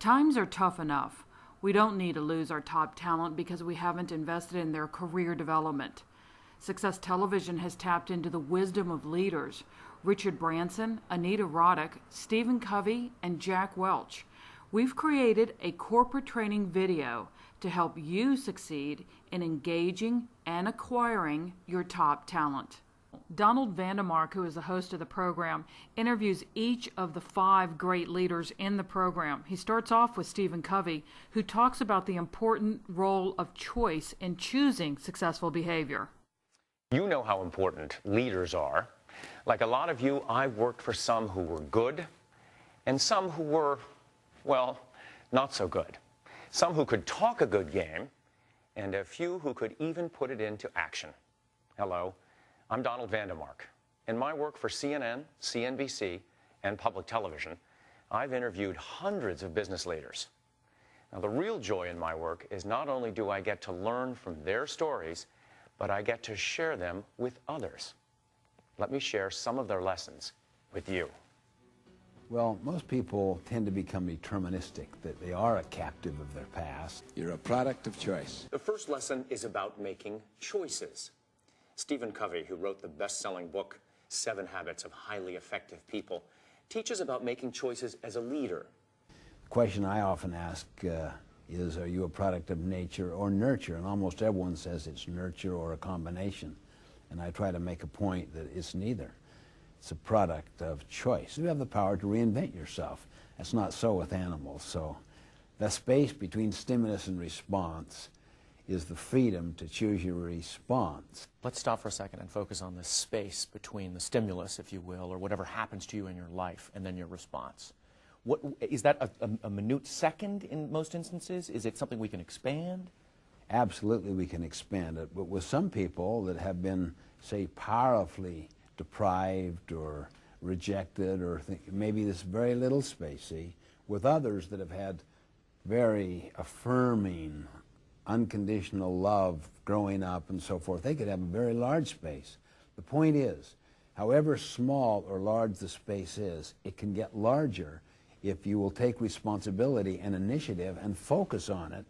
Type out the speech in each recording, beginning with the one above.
Times are tough enough. We don't need to lose our top talent because we haven't invested in their career development. Success Television has tapped into the wisdom of leaders. Richard Branson, Anita Roddick, Stephen Covey, and Jack Welch. We've created a corporate training video to help you succeed in engaging and acquiring your top talent. Donald Vandermark, who is the host of the program, interviews each of the 5 great leaders in the program. He starts off with Stephen Covey, who talks about the important role of choice in choosing successful behavior. You know how important leaders are. Like a lot of you, I've worked for some who were good and some who were, well, not so good. Some who could talk a good game and a few who could even put it into action. Hello. I'm Donald Vandermark. In my work for CNN, CNBC, and public television, I've interviewed hundreds of business leaders. Now, the real joy in my work is not only do I get to learn from their stories, but I get to share them with others. Let me share some of their lessons with you. Well, most people tend to become deterministic, that they are a captive of their past. You're a product of choice. The first lesson is about making choices. Stephen Covey, who wrote the best-selling book, 7 Habits of Highly Effective People, teaches about making choices as a leader. The question I often ask is, are you a product of nature or nurture? And almost everyone says it's nurture or a combination. And I try to make a point that it's neither. It's a product of choice. You have the power to reinvent yourself. That's not so with animals. So the space between stimulus and response is the freedom to choose your response. Let's stop for a second and focus on the space between the stimulus, if you will, or whatever happens to you in your life, and then your response. What, is that a minute second in most instances? Is it something we can expand? Absolutely, we can expand it. But with some people that have been, say, powerfully deprived or rejected, or maybe this very little space, see, with others that have had very affirming, unconditional love growing up and so forth, they could have a very large space. The point is, however small or large the space is, it can get larger if you will take responsibility and initiative and focus on it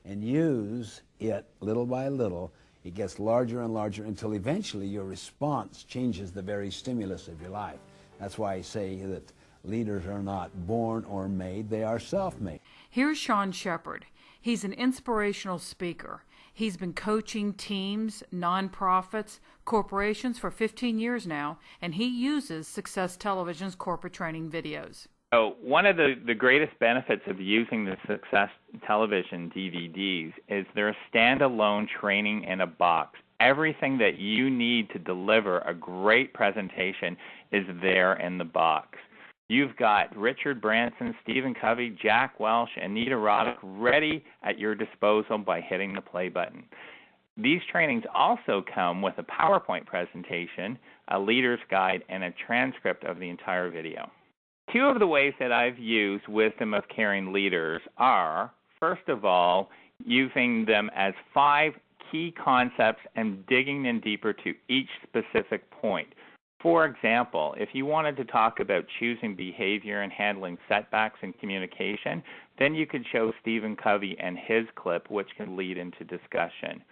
and use it little by little. It gets larger and larger until eventually your response changes the very stimulus of your life. That's why I say that leaders are not born or made, they are self-made. Here's Sean Shepard. He's an inspirational speaker. He's been coaching teams, nonprofits, corporations for 15 years now, and he uses Success Television's corporate training videos. So one of the greatest benefits of using the Success Television DVDs is they're a standalone training in a box. Everything that you need to deliver a great presentation is there in the box. You've got Richard Branson, Stephen Covey, Jack Welch, Anita Roddick ready at your disposal by hitting the play button. These trainings also come with a PowerPoint presentation, a leader's guide, and a transcript of the entire video. 2 of the ways that I've used Wisdom of Caring Leaders are, first of all, using them as 5 key concepts and digging in deeper to each specific point. For example, if you wanted to talk about choosing behavior and handling setbacks in communication, then you could show Stephen Covey and his clip, which can lead into discussion.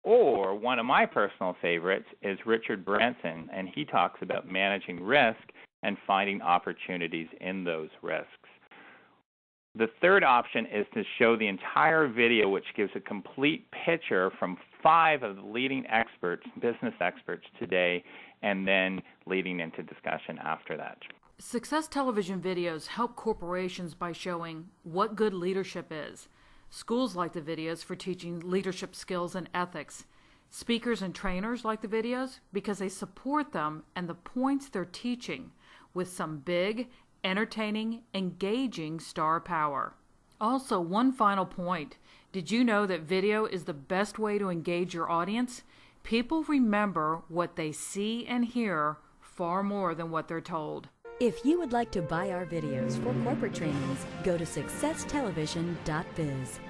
Or one of my personal favorites is Richard Branson, and he talks about managing risk and finding opportunities in those risks. The third option is to show the entire video, which gives a complete picture from 5 of the leading experts, business experts today, and then leading into discussion after that. Success Television videos help corporations by showing what good leadership is. Schools like the videos for teaching leadership skills and ethics. Speakers and trainers like the videos because they support them and the points they're teaching with some big, entertaining, engaging star power. Also, one final point. Did you know that video is the best way to engage your audience? People remember what they see and hear far more than what they're told. If you would like to buy our videos for corporate trainings, go to successtelevision.biz.